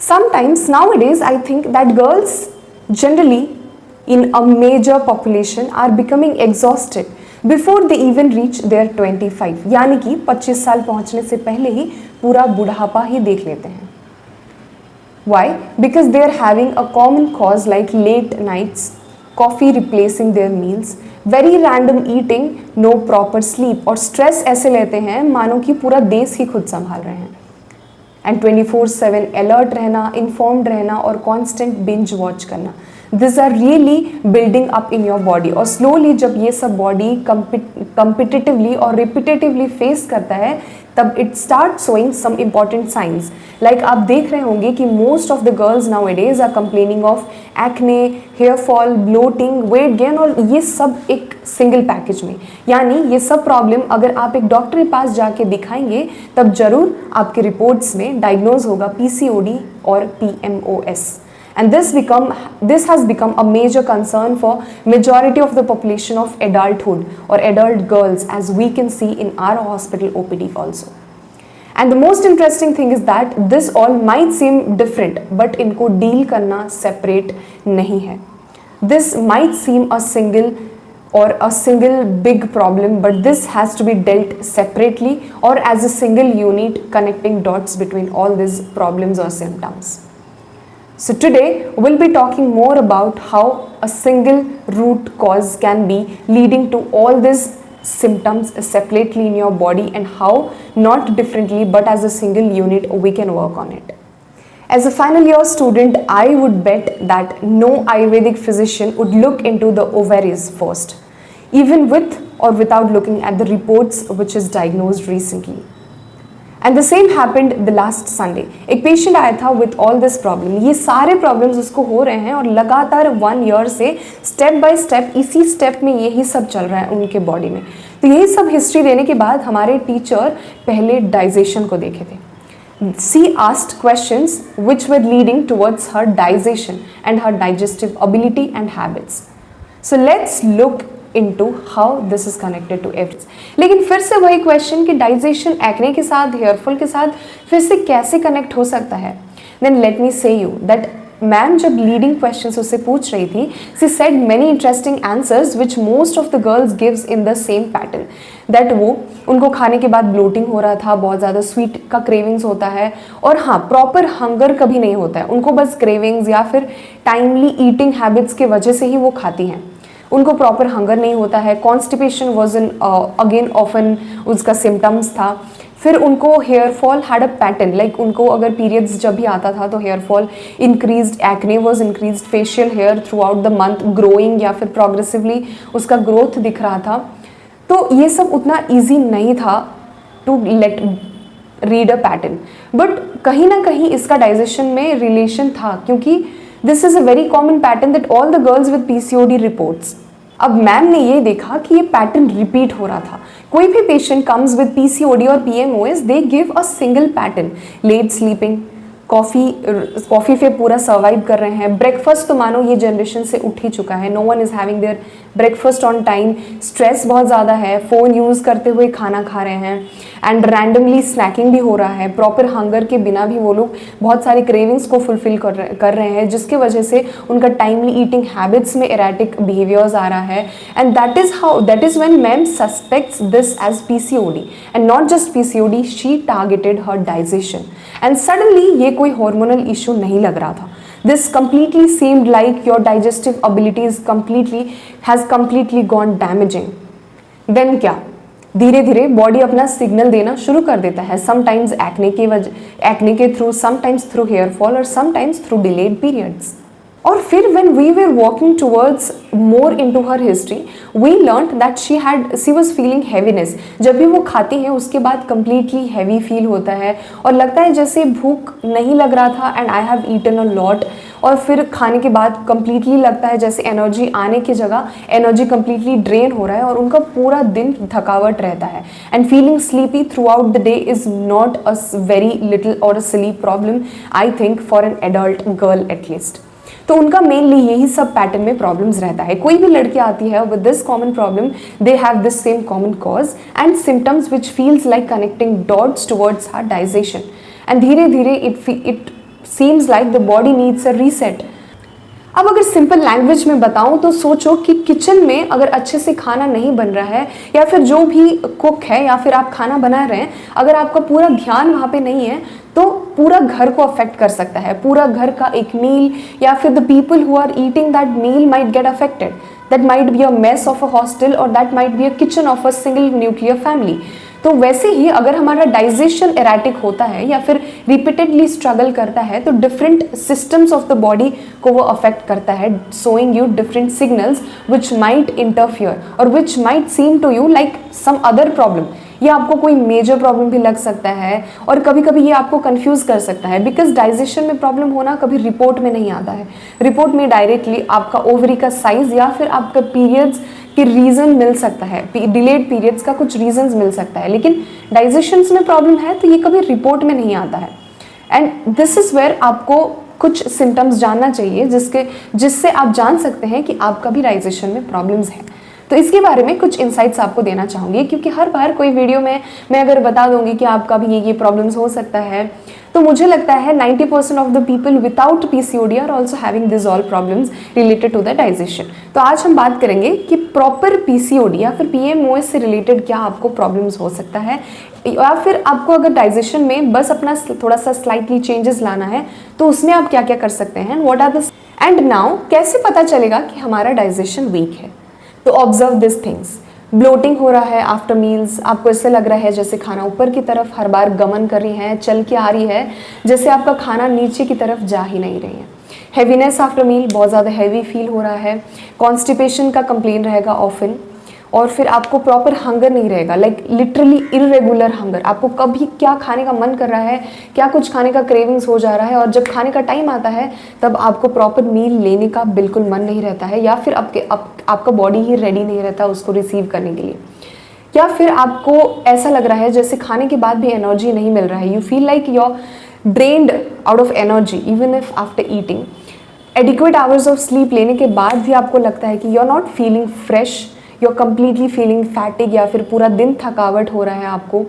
Sometimes nowadays I think that girls generally in a major population are becoming exhausted before they even reach their 25, यानी कि 25 साल पहुंचने से पहले ही पूरा बुढ़ापा ही देख लेते हैं. Why? Because they are having a common cause like late nights, coffee replacing their meals, very random eating, no proper sleep और stress ऐसे लेते हैं मानो कि पूरा देश ही खुद संभाल रहे हैं. एंड 24/7 अलर्ट रहना, इन्फॉर्म्ड रहना और कॉन्स्टेंट बिंज वॉच करना, this are really building up in your body. और स्लोली जब ये सब बॉडी कम्पिटिटिवली और रिपीटेटिवली फेस करता है तब it start showing some important science. Like आप देख रहे होंगे कि most of the girls nowadays are complaining of acne, hair fall, bloating, weight gain और ये सब एक सिंगल पैकेज में. यानी ये सब प्रॉब्लम अगर आप एक डॉक्टर के पास जाके दिखाएंगे तब जरूर आपके रिपोर्ट्स में डायग्नोज होगा पीसीओडी और PMOS. And this has become a major concern for majority of the population of adulthood or adult girls, as we can see in our hospital OPD also. And the most interesting thing is that this all might seem different, but इनको deal करना separate नहीं है. This might seem a single big problem, but this has to be dealt separately or as a single unit connecting dots between all these problems or symptoms. So today we'll be talking more about how a single root cause can be leading to all these symptoms separately in your body and how not differently but as a single unit we can work on it. As a final year student, I would bet that no Ayurvedic physician would look into the ovaries first, even with or without looking at the reports which is diagnosed recently. And the same happened the last Sunday. एक patient आया था with all this problem. ये सारे problems उसको हो रहे हैं और लगातार 1 ईयर से स्टेप बाय स्टेप इसी स्टेप में यही सब चल रहा है उनके बॉडी में. तो यही सब हिस्ट्री देने के बाद हमारे टीचर पहले डाइजेशन को देखे थे. She asked questions which were leading towards her digestion and her digestive ability and habits. So let's look into how this is connected to everything. लेकिन फिर से वही क्वेश्चन कि डाइजेशन एक्ने के साथ, हेयरफॉल के साथ फिर से कैसे कनेक्ट हो सकता है. देन लेट मी से यू दैट मैम जब लीडिंग क्वेश्चंस उससे पूछ रही थी, she said many interesting answers which most of the girls gives in the same pattern. That वो उनको खाने के बाद ब्लोटिंग हो रहा था, बहुत ज़्यादा स्वीट का क्रेविंग्स होता है और हाँ प्रॉपर हंगर कभी नहीं होता है उनको, बस क्रेविंग्स या फिर टाइमली ईटिंग हैबिट्स के वजह से ही वो खाती हैं. उनको प्रॉपर हंगर नहीं होता है. Constipation was in again often उसका सिम्टम्स था. फिर उनको hair fall had a pattern, like उनको अगर पीरियड्स जब भी आता था तो hair fall increased, acne was increased, facial hair throughout the month growing या फिर प्रोग्रेसिवली उसका ग्रोथ दिख रहा था. तो ये सब उतना ईजी नहीं था to let read a pattern, but कहीं ना कहीं इसका डाइजेशन में रिलेशन था क्योंकि this is a very common pattern that all the girls with PCOD reports. अब मैम ने ये देखा कि ये पैटर्न रिपीट हो रहा था. कोई भी पेशेंट कम्स विद PCOD और PMOS, they give a single pattern. Late sleeping, coffee पे पूरा सर्वाइव कर रहे हैं. ब्रेकफास्ट तो मानो ये जनरेशन से उठ ही चुका है. No one is having their breakfast on time. Stress बहुत ज़्यादा है, फ़ोन यूज़ करते हुए खाना खा रहे हैं एंड रैंडमली स्नैकिंग भी हो रहा है. प्रॉपर हंगर के बिना भी वो लोग बहुत सारी क्रेविंग्स को फुलफिल कर रहे हैं, जिसके वजह से उनका टाइमली ईटिंग हैबिट्स में एराटिक बिहेवियर्स आ रहा है. And that is when ma'am suspects this as PCOD and not just PCOD, she targeted her digestion. And suddenly ये कोई हार्मोनल इशू नहीं लग रहा था. This completely seemed like your digestive abilities has completely gone damaging. Then क्या, धीरे धीरे body अपना सिग्नल देना शुरू कर देता है. समटाइम्स एक्ने के through, sometimes through hair fall और समटाइम्स थ्रू डिलेड पीरियड्स. और फिर when we were walking towards more into her history, we learned that she was feeling heaviness. जब भी वो खाती है उसके बाद completely heavy feel होता है और लगता है जैसे भूख नहीं लग रहा था and I have eaten a lot. और फिर खाने के बाद completely लगता है जैसे एनर्जी आने की जगह एनर्जी completely ड्रेन हो रहा है और उनका पूरा दिन थकावट रहता है. And feeling sleepy throughout the day is not a very little or a silly problem, I think, for an adult girl at least. तो उनका मेनली यही सब पैटर्न में प्रॉब्लम्स रहता है. कोई भी लड़की आती है with this common problem, they have this same common cause and symptoms which feels like connecting dots towards her digestion. And धीरे धीरे it seems like the body needs a reset. अब अगर सिंपल लैंग्वेज में बताऊं तो सोचो कि kitchen में अगर अच्छे से खाना नहीं बन रहा है, या फिर जो भी कुक है या फिर आप खाना बना रहे हैं, अगर आपका पूरा ध्यान वहाँ पे नहीं है तो पूरा घर को अफेक्ट कर सकता है। पूरा घर का एक मील या फिर the people who are eating that meal might get affected. That might be a mess of a hostel और that might be a kitchen of a single nuclear family. तो वैसे ही अगर हमारा डाइजेशन एराटिक होता है या फिर रिपीटेडली स्ट्रगल करता है तो different systems of the body को वो अफेक्ट करता है, showing you different signals which might interfere और which might seem to you like some other problem. ये आपको कोई मेजर प्रॉब्लम भी लग सकता है और कभी कभी ये आपको कंफ्यूज कर सकता है, बिकॉज डाइजेशन में प्रॉब्लम होना कभी रिपोर्ट में नहीं आता है. रिपोर्ट में डायरेक्टली आपका ओवरी का साइज या फिर आपका पीरियड्स कि रीज़न मिल सकता है, डिलेड पीरियड्स का कुछ रीजंस मिल सकता है, लेकिन डाइजेशन में प्रॉब्लम है तो ये कभी रिपोर्ट में नहीं आता है. एंड दिस इज़ वेयर आपको कुछ सिम्टम्स जानना चाहिए जिससे आप जान सकते हैं कि आपका भी डाइजेशन में प्रॉब्लम्स हैं. तो इसके बारे में कुछ इंसाइट्स आपको देना चाहूँगी, क्योंकि हर बार कोई वीडियो में मैं अगर बता दूंगी कि आपका भी ये प्रॉब्लम्स हो सकता है, तो मुझे लगता है 90% of the people without PCOD are also having this all problems related to the digestion. तो आज हम बात करेंगे कि प्रॉपर पीसीओडी या फिर पीएमओएस से रिलेटेड क्या आपको प्रॉब्लम्स हो सकता है, या फिर आपको अगर डाइजेशन में बस अपना थोड़ा सा स्लाइटली चेंजेस लाना है तो उसमें आप क्या क्या कर सकते हैं, what are the and now कैसे पता चलेगा कि हमारा डाइजेशन वीक है. तो ऑब्जर्व दिस थिंग्स. ब्लोटिंग हो रहा है आफ्टर मील्स, आपको ऐसे लग रहा है जैसे खाना ऊपर की तरफ हर बार गमन कर रही है, चल के आ रही है, जैसे आपका खाना नीचे की तरफ जा ही नहीं रही है. हैवीनेस आफ्टर मील, बहुत ज़्यादा हैवी फील हो रहा है. कॉन्स्टिपेशन का कंप्लेन रहेगा ऑफन. और फिर आपको प्रॉपर हंगर नहीं रहेगा, लाइक लिटरली इरेगुलर हंगर. आपको कभी क्या खाने का मन कर रहा है, क्या कुछ खाने का क्रेविंग्स हो जा रहा है, और जब खाने का टाइम आता है तब आपको प्रॉपर मील लेने का बिल्कुल मन नहीं रहता है, या फिर आपका बॉडी ही रेडी नहीं रहता उसको रिसीव करने के लिए. या फिर आपको ऐसा लग रहा है जैसे खाने के बाद भी एनर्जी नहीं मिल रहा है. You feel like you are drained out of energy even if after eating. Adequate hours of sleep लेने के बाद भी आपको लगता है कि you are not feeling fresh, you are completely feeling fatigue, या फिर पूरा दिन थकावट हो रहा है आपको.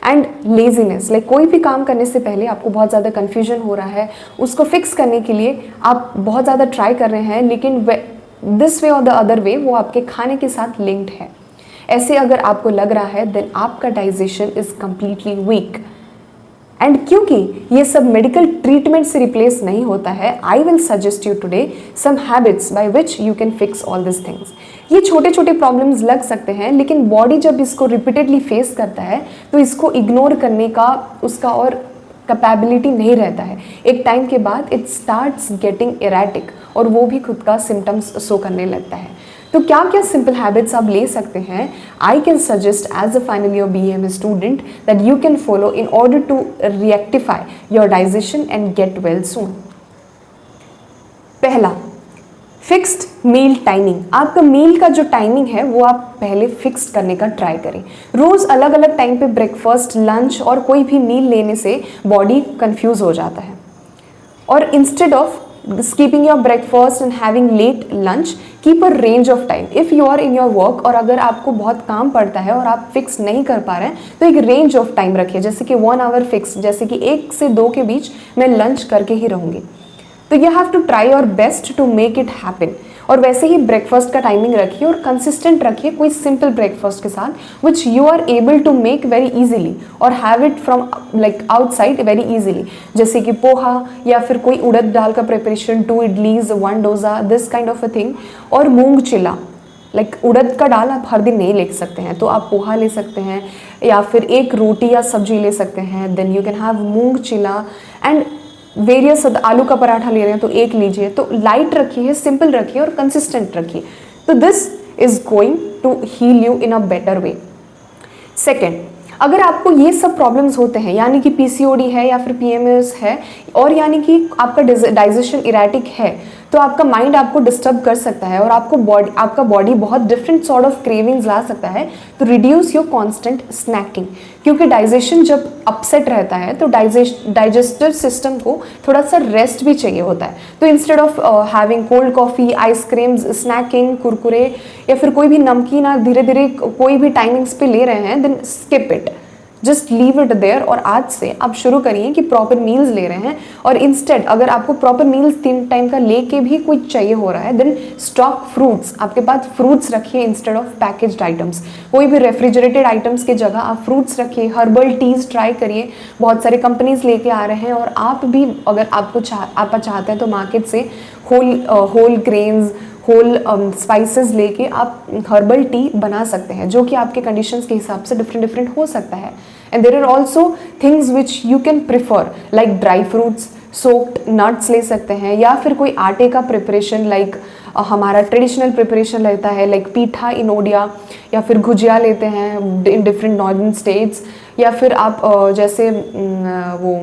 एंड लेजीनेस, लाइक कोई भी काम करने से पहले आपको बहुत ज़्यादा कन्फ्यूजन हो रहा है, उसको फिक्स करने के लिए आप बहुत ज़्यादा ट्राई कर रहे हैं, लेकिन दिस वे और द अदर वे वो आपके खाने के साथ लिंक्ड है. ऐसे अगर आपको लग रहा है देन आपका digestion is completely weak. And क्योंकि ये सब मेडिकल ट्रीटमेंट से रिप्लेस नहीं होता है, I will suggest you today some habits by which you can fix all this things. ये छोटे छोटे प्रॉब्लम्स लग सकते हैं, लेकिन बॉडी जब इसको रिपीटेडली फेस करता है तो इसको इग्नोर करने का उसका और कैपेबिलिटी नहीं रहता है. एक टाइम के बाद इट स्टार्ट्स गेटिंग इरेटिक और वो भी खुद का सिम्टम्स शो करने लगता है. तो क्या क्या सिंपल हैबिट्स आप ले सकते हैं, I can suggest as a final year BAMS student that you can follow in order to rectify your digestion and get well soon. पहला, फिक्स्ड मील टाइमिंग. आपका मील का जो टाइमिंग है वो आप पहले फिक्स्ड करने का ट्राई करें. रोज़ अलग अलग टाइम पे ब्रेकफास्ट, लंच और कोई भी मील लेने से बॉडी कंफ्यूज हो जाता है. और instead of skipping your breakfast and having late lunch, keep a range of time. if you are in your work और अगर आपको बहुत काम पड़ता है और आप फिक्स नहीं कर पा रहे हैं तो एक रेंज ऑफ टाइम रखिए, जैसे कि 1 आवर फिक्स, जैसे कि 1 से 2 के बीच मैं लंच करके ही रहूँगी. तो you have to try your best to make it happen. और वैसे ही ब्रेकफास्ट का टाइमिंग रखिए और कंसिस्टेंट रखिए कोई सिंपल ब्रेकफास्ट के साथ which you are able to make very easily और have it from like outside very easily, जैसे कि पोहा या फिर कोई उड़द दाल का preparation, 2 idlis, 1 dosa, this kind of a thing. और मूंग चिला, लाइक उड़द का दाल आप हर दिन नहीं ले सकते हैं तो आप पोहा ले सकते हैं, या फिर एक रोटी या सब्जी ले सकते हैं. Then you can have moong chilla and various. आलू का पराठा ले रहे हैं तो एक लीजिए. तो लाइट रखिए, सिंपल रखिए और कंसिस्टेंट रखिए. तो this is going to heal you in a better way. Second, अगर आपको ये सब प्रॉब्लम्स होते हैं, यानी कि PCOD है या फिर PMS है, और यानी कि आपका डाइजेशन इरेटिक है, तो आपका माइंड आपको डिस्टर्ब कर सकता है और आपका बॉडी बहुत डिफरेंट सॉर्ट ऑफ क्रेविंग्स ला सकता है. तो रिड्यूस योर कॉन्स्टेंट स्नैकिंग, क्योंकि डाइजेशन जब अपसेट रहता है तो डाइजेस्टिव सिस्टम को थोड़ा सा रेस्ट भी चाहिए होता है. तो instead of having cold coffee, ice creams, snacking, Kurkure या फिर कोई भी नमकीन आप धीरे धीरे कोई भी टाइमिंग्स पे ले रहे हैं, then skip it. Just leave it there और आज से आप शुरू करिए कि प्रॉपर मील्स ले रहे हैं। और इंस्टेड अगर आपको प्रॉपर मील्स 3 टाइम का लेके भी कुछ चाहिए हो रहा है, देन स्टॉक फ्रूट्स, आपके पास फ्रूट्स रखिए इंस्टेड ऑफ पैकेज्ड आइटम्स। कोई भी रेफ्रिजरेटेड आइटम्स की जगह आप फ्रूट्स रखिए। हर्बल टीज ट्राई करिए, बहुत सारे कंपनीज लेके आ रहे हैं। और आप भी अगर आपको आप चाहते हैं तो मार्केट से होल ग्रेन्स, होल स्पाइसेस लेके आप हर्बल टी बना सकते हैं, जो कि आपके कंडीशंस के हिसाब से डिफरेंट हो सकता है। And there are also things which you can prefer, like dry fruits, soaked nuts ले सकते हैं, या फिर कोई आटे का प्रिपरेशन, लाइक हमारा ट्रेडिशनल प्रिपरेशन रहता है लाइक पीठा इन ओडिया, या फिर गुजिया लेते हैं इन डिफरेंट नॉर्दर्न स्टेट्स, या फिर आप जैसे वो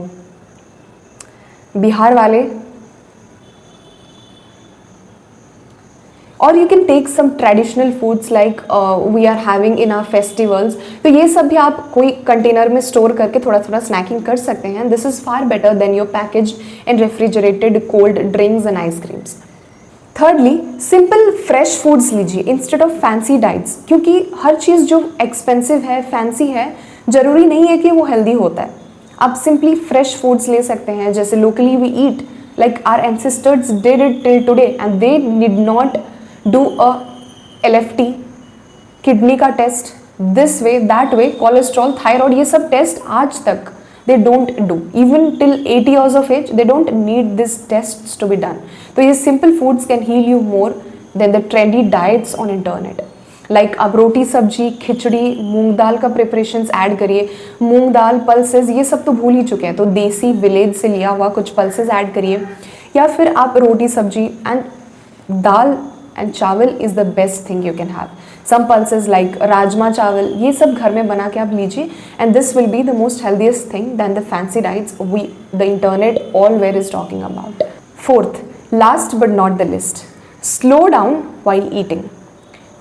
बिहार वाले, और you can take some traditional foods like we are having in our festivals. तो ये सब भी आप कोई कंटेनर में स्टोर करके थोड़ा थोड़ा स्नैकिंग कर सकते हैं। This is far better than your package and refrigerated cold drinks and ice creams. Thirdly, simple fresh foods लीजिए इंस्टेड ऑफ फैंसी डाइट्स, क्योंकि हर चीज़ जो एक्सपेंसिव है, फैंसी है, ज़रूरी नहीं है कि वो हेल्दी होता है। आप सिंपली फ्रेश फूड्स ले सकते हैं, जैसे locally we eat, like our ancestors did it till today and they did not do a LFT, kidney का test, this way that way, cholesterol, thyroid, ये सब टेस्ट आज तक they don't do, even till 80 years of age they don't need these tests to be done. तो ये simple foods can heal you more than the trendy diets on internet. Like आप रोटी, सब्जी, खिचड़ी, मूंग दाल का preparations add करिए। मूंग दाल, pulses, ये सब तो भूल ही चुके हैं, तो देसी विलेज से लिया हुआ कुछ पल्सेस ऐड करिए। या फिर आप roti, sabzi and dal and chawal is the best thing you can have. Some pulses like rajma chawal, ये सब घर में बना के आप लीजिए, and this will be the most healthiest thing than the fancy diets we the internet everywhere is talking about. Fourth, last but not the list, slow down while eating.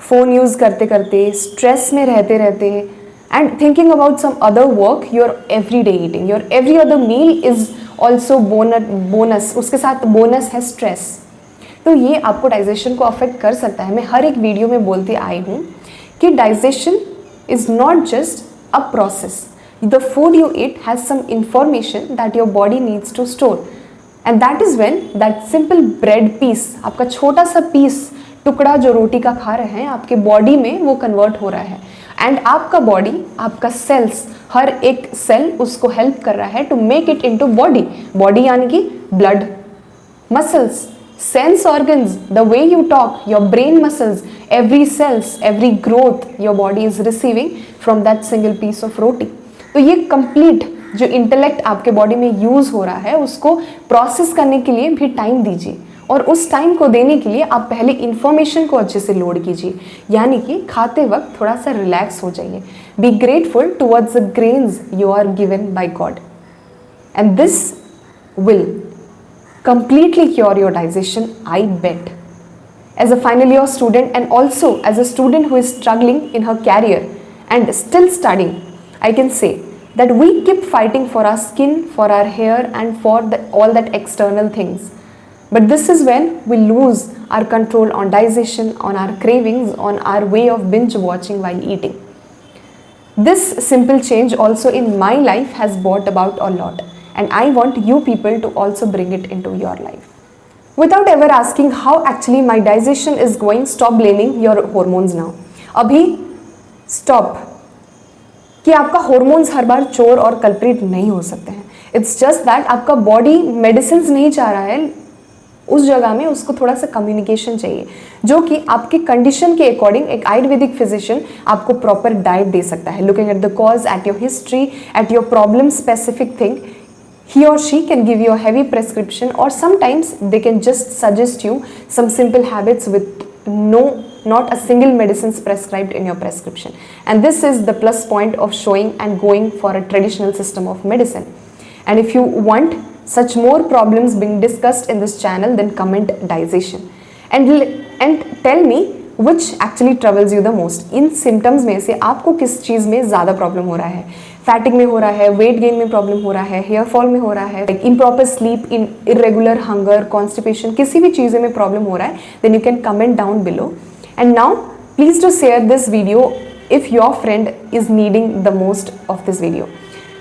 Phone use करते करते, stress में रहते रहते and thinking about some other work, your every day eating, your every other meal is also bonus, उसके साथ bonus है stress. तो ये आपको डाइजेशन को अफेक्ट कर सकता है। मैं हर एक वीडियो में बोलते आई हूँ कि digestion is not just a process, the food you eat has some information that your body needs to store, and that is when that simple bread piece, आपका छोटा सा पीस, टुकड़ा जो रोटी का खा रहे हैं, आपके बॉडी में वो कन्वर्ट हो रहा है। एंड आपका बॉडी, आपका सेल्स, हर एक सेल उसको हेल्प कर रहा है to make it into body. Body यानी कि blood, muscles, sense organs, the way you talk, your brain muscles, every cells, every growth your body is receiving from that single piece of roti. तो ये complete जो intellect आपके body में use हो रहा है, उसको प्रोसेस करने के लिए भी टाइम दीजिए, और उस टाइम को देने के लिए आप पहले इंफॉर्मेशन को अच्छे से लोड कीजिए, यानी कि खाते वक्त थोड़ा सा रिलैक्स हो जाइए। Be grateful towards the grains you are given by God, and this will completely cure your digestion, I bet. As a final year student and also as a student who is struggling in her career and still studying, I can say that we keep fighting for our skin, for our hair and for all that external things. But this is when we lose our control on digestion, on our cravings, on our way of binge watching while eating. This simple change also in my life has brought about a lot. And I want you people to also bring it into your life. Without ever asking how actually my digestion is going, stop blaming your hormones now. अभी stop कि आपका hormones हर बार चोर और culprit नहीं हो सकते हैं. It's just that आपका body medicines नहीं चाह रहा है, उस जगह में उसको थोड़ा सा कम्युनिकेशन चाहिए, जो कि आपके कंडीशन के अकॉर्डिंग एक आयुर्वेदिक फिजिशियन आपको प्रॉपर डाइट दे सकता है, looking at the cause, at your history, at your problem specific thing. He or she can give you a heavy prescription, or sometimes they can just suggest you some simple habits with not a single medicines prescribed in your prescription. And this is the plus point of showing and going for a traditional system of medicine. And if you want such more problems being discussed in this channel, then comment digestion and tell me which actually troubles you the most. In symptoms में से आपको किस चीज़ में ज़्यादा problem हो रहा है? फैटिक में हो रहा है, वेट गेन में प्रॉब्लम हो रहा है, हेयर फॉल में हो रहा है, improper sleep, irregular hunger, constipation, किसी भी चीज़ में प्रॉब्लम हो रहा है, then you can comment down below. And now please to share this video if your friend is needing the most of this video.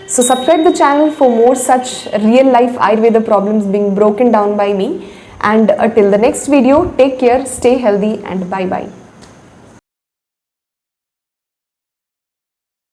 So subscribe the channel for more such real life Ayurveda problems being broken down by me. And till the next video, take care, stay healthy, and bye bye.